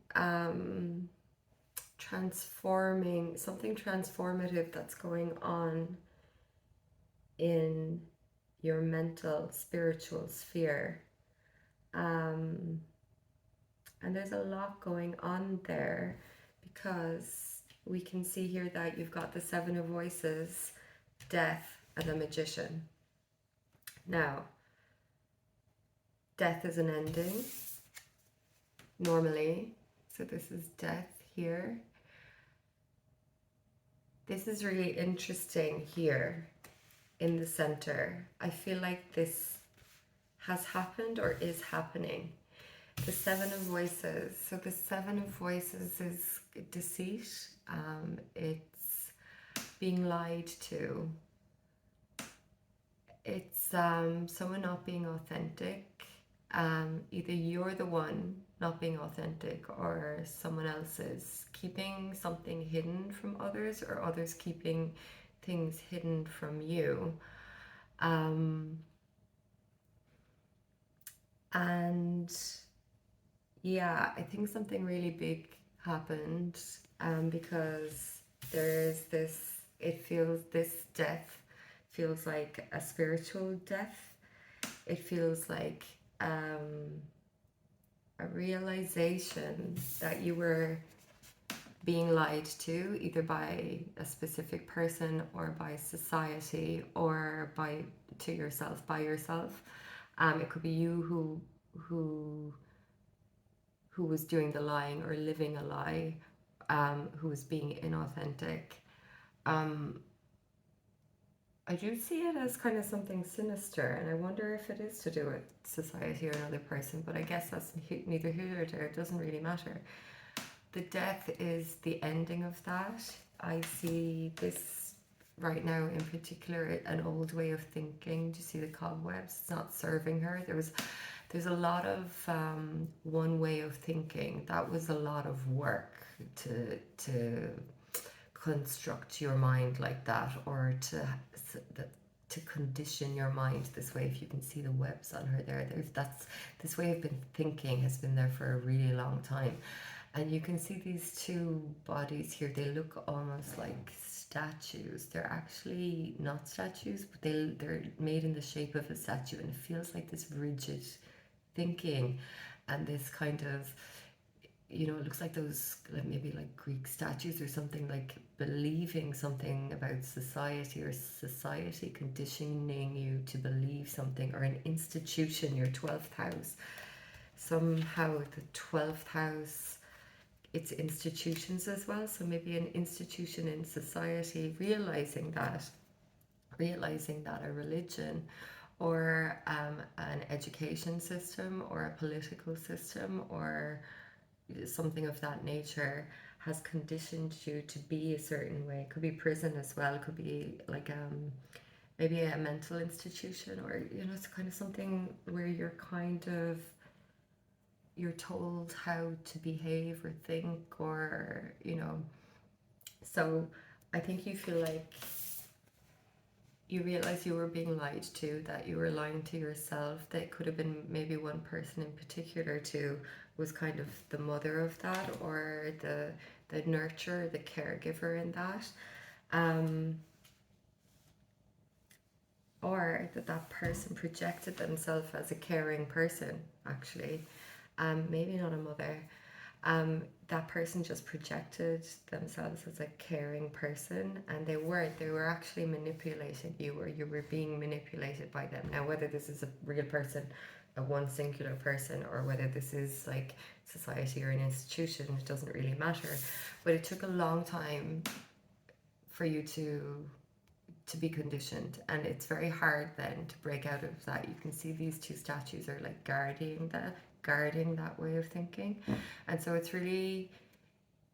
transforming, something transformative that's going on in your mental spiritual sphere. And there's a lot going on there, because we can see here that you've got the 7 of Voices, Death, and the Magician. Now, death is an ending normally, so this is death here. This is really interesting here in the center. I feel like this has happened or is happening. The 7 of Voices. So the 7 of Voices is deceit. It's being lied to. It's someone not being authentic. Either you're the one not being authentic, or someone else is keeping something hidden from others, or others keeping things hidden from you. And yeah, I think something really big happened, because there's this, this death feels like a spiritual death. It feels like a realization that you were being lied to, either by a specific person, or by society, or to yourself, by yourself. It could be you who was doing the lying, or living a lie, who was being inauthentic. I do see it as kind of something sinister, and I wonder if it is to do with society or another person, but I guess that's neither here nor there. It doesn't really matter. The death is the ending of that. I see this right now in particular, an old way of thinking. Do you see the cobwebs? It's not serving her. There's a lot of one way of thinking. That was a lot of work to construct your mind like that, or to condition your mind this way. If you can see the webs on her there's that's this way of been thinking has been there for a really long time. And you can see these two bodies here. They look almost like statues. They're actually not statues, but they're made in the shape of a statue, and it feels like this rigid thinking and this kind of, it looks like those, like maybe like Greek statues or something, like believing something about society, or society conditioning you to believe something, or an institution, your 12th house. Somehow the 12th house, it's institutions as well. So maybe an institution in society, realizing that a religion, or an education system, or a political system, or something of that nature has conditioned you to be a certain way. It could be prison as well. It could be like maybe a mental institution, or it's kind of something where you're told how to behave or think, or so I think you feel like you realize you were being lied to, that you were lying to yourself. That could have been maybe one person in particular too, was kind of the mother of that, or the nurturer, the caregiver in that. Um, or that person projected themselves as a caring person, actually. Maybe not a mother. That person just projected themselves as a caring person, and they weren't. They were actually manipulating you, or you were being manipulated by them. Now, whether this is a real person, a one singular person, or whether this is like society or an institution, it doesn't really matter. But it took a long time for you to be conditioned, and it's very hard then to break out of that. You can see these two statues are like guarding that way of thinking. And so it's really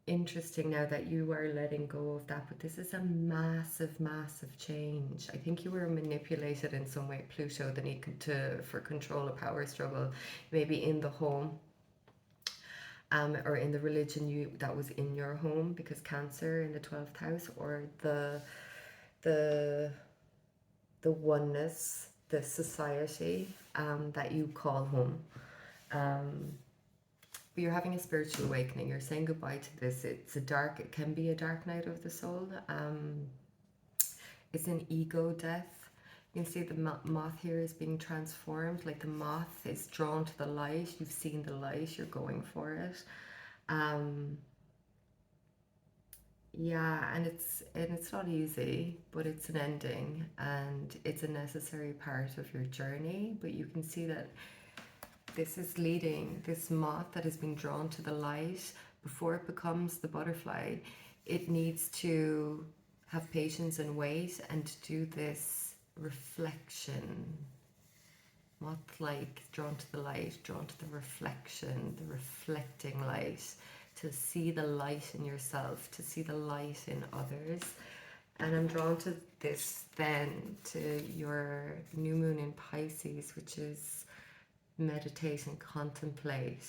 interesting now that you are letting go of that. But this is a massive change. I think you were manipulated in some way, Pluto, the need for control, a power struggle, maybe in the home, or in the religion that was in your home, because Cancer in the 12th house, or the oneness, the society, that you call home. But you're having a spiritual awakening. You're saying goodbye to this. It can be a dark night of the soul. It's an ego death. You can see the moth here is being transformed. Like the moth is drawn to the light. You've seen the light. You're going for it. Yeah, and it's not easy, but it's an ending, and it's a necessary part of your journey. But you can see that this is leading, this moth that has been drawn to the light, before it becomes the butterfly, it needs to have patience and wait, and do this reflection. Moth-like, drawn to the light, drawn to the reflection, the reflecting light, to see the light in yourself, to see the light in others. And I'm drawn to this then, to your new moon in Pisces, which is meditate and contemplate.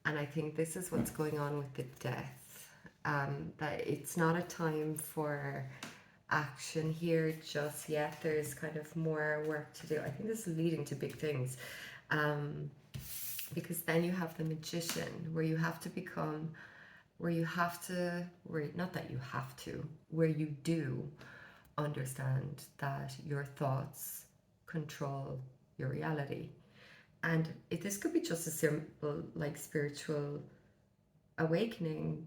And I think this is what's going on with the death. That it's not a time for action here just yet. There's kind of more work to do. I think this is leading to big things. Because then you have the magician, where you have to become, where not that you have to, where you do understand that your thoughts control your reality. And this could be just a simple, like, spiritual awakening.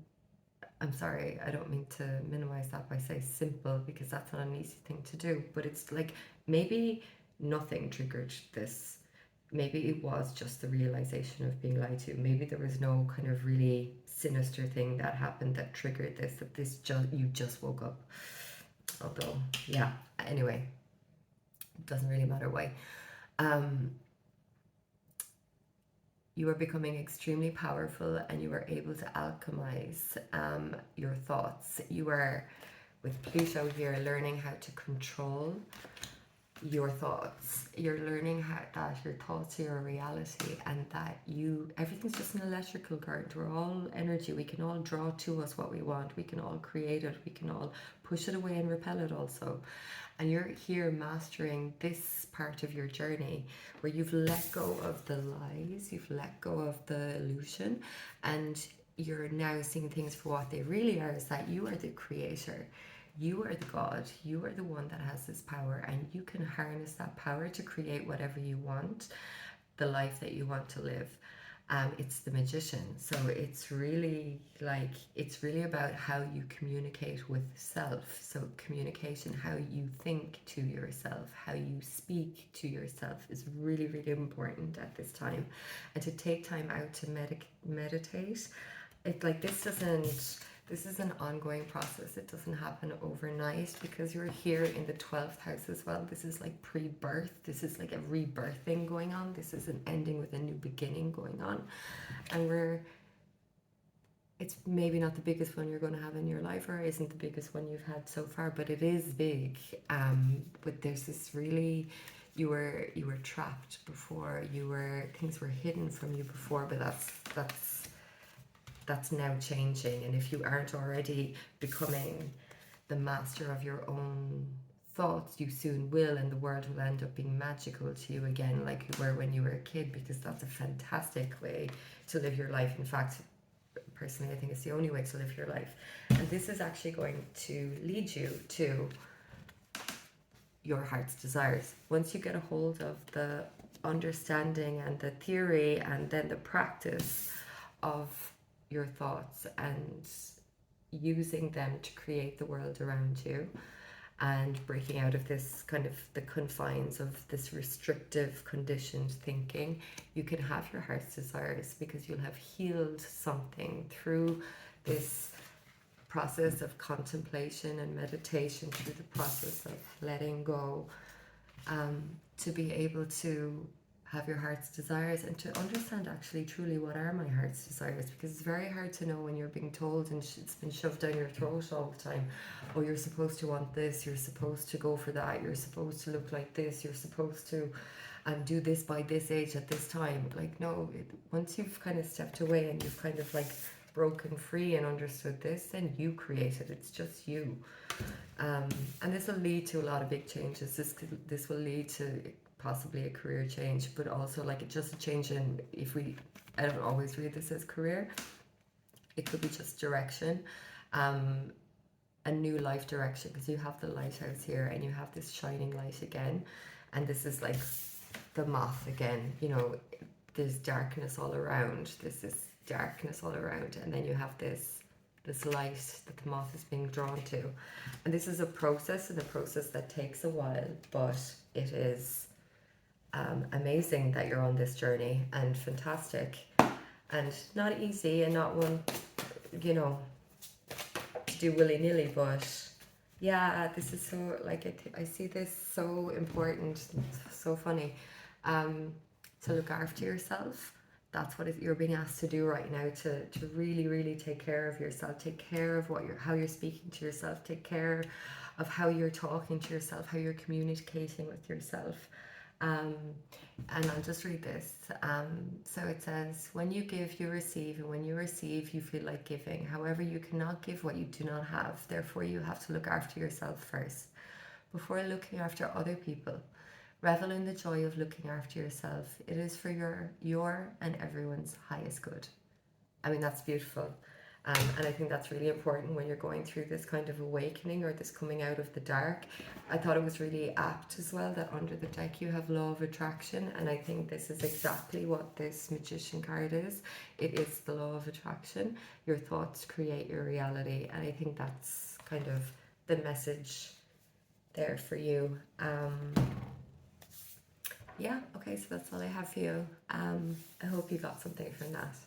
I'm sorry, I don't mean to minimize that by saying simple, because that's not an easy thing to do. But it's like, maybe nothing triggered this. Maybe it was just the realization of being lied to. Maybe there was no kind of really sinister thing that happened that triggered this, that you just woke up. Although, yeah, anyway, it doesn't really matter why. you are becoming extremely powerful, and you are able to alchemize your thoughts. You are, with Pluto here, learning how to control your thoughts. You're learning how that your thoughts are your reality, and that everything's just an electrical current. We're all energy. We can all draw to us what we want. We can all create it. We can all push it away and repel it also. And you're here mastering this part of your journey where you've let go of the lies, you've let go of the illusion, and you're now seeing things for what they really are, is that you are the creator. You are the God. You are the one that has this power, and you can harness that power to create whatever you want, the life that you want to live. It's the magician. So it's really about how you communicate with self. So communication, how you think to yourself, how you speak to yourself is really, really important at this time. And to take time out to meditate. It's like this is an ongoing process. It doesn't happen overnight, because you're here in the 12th house as well. This is like pre-birth. This is like a rebirthing going on. This is an ending with a new beginning going on. And it's maybe not the biggest one you're going to have in your life, or isn't the biggest one you've had so far, but it is big. But there's this really, you were trapped before, things were hidden from you before, but that's now changing. And if you aren't already becoming the master of your own thoughts, you soon will, and the world will end up being magical to you again, like you were when you were a kid, because that's a fantastic way to live your life. In fact, personally, I think it's the only way to live your life. And this is actually going to lead you to your heart's desires. Once you get a hold of the understanding and the theory, and then the practice of your thoughts and using them to create the world around you, and breaking out of this kind of the confines of this restrictive, conditioned thinking, you can have your heart's desires, because you'll have healed something through this process of contemplation and meditation, through the process of letting go, to be able to have your heart's desires, and to understand actually truly what are my heart's desires, because it's very hard to know when you're being told and it's been shoved down your throat all the time. Oh, you're supposed to want this, you're supposed to go for that, you're supposed to look like this, you're supposed to do this by this age at this time. Like, no, once you've kind of stepped away and you've kind of like broken free and understood this, then you create it. It's just you. And this will lead to a lot of big changes. This will lead to possibly a career change, but also like just a change in, I don't always read this as career, it could be just direction, a new life direction, because you have the lighthouse here and you have this shining light again, and this is like the moth again, there's darkness all around, this is darkness all around, and then you have this light that the moth is being drawn to. And this is a process, and a process that takes a while, but it is amazing that you're on this journey, and fantastic, and not easy, and not one, to do willy-nilly, but yeah, this is so, like, I see this so important, so funny, to look after yourself. That's what you're being asked to do right now, to really, really take care of yourself, take care of how you're speaking to yourself, take care of how you're talking to yourself, how you're communicating with yourself. And I'll just read this. So it says, when you give, you receive, and when you receive, you feel like giving. However, you cannot give what you do not have. Therefore, you have to look after yourself first, before looking after other people. Revel in the joy of looking after yourself. It is for your and everyone's highest good. I mean, that's beautiful. And I think that's really important when you're going through this kind of awakening, or this coming out of the dark. I thought it was really apt as well that under the deck you have law of attraction, and I think this is exactly what this magician card is. It is the law of attraction. Your thoughts create your reality, and I think that's kind of the message there for you. Yeah, okay, so that's all I have for you. I hope you got something from that.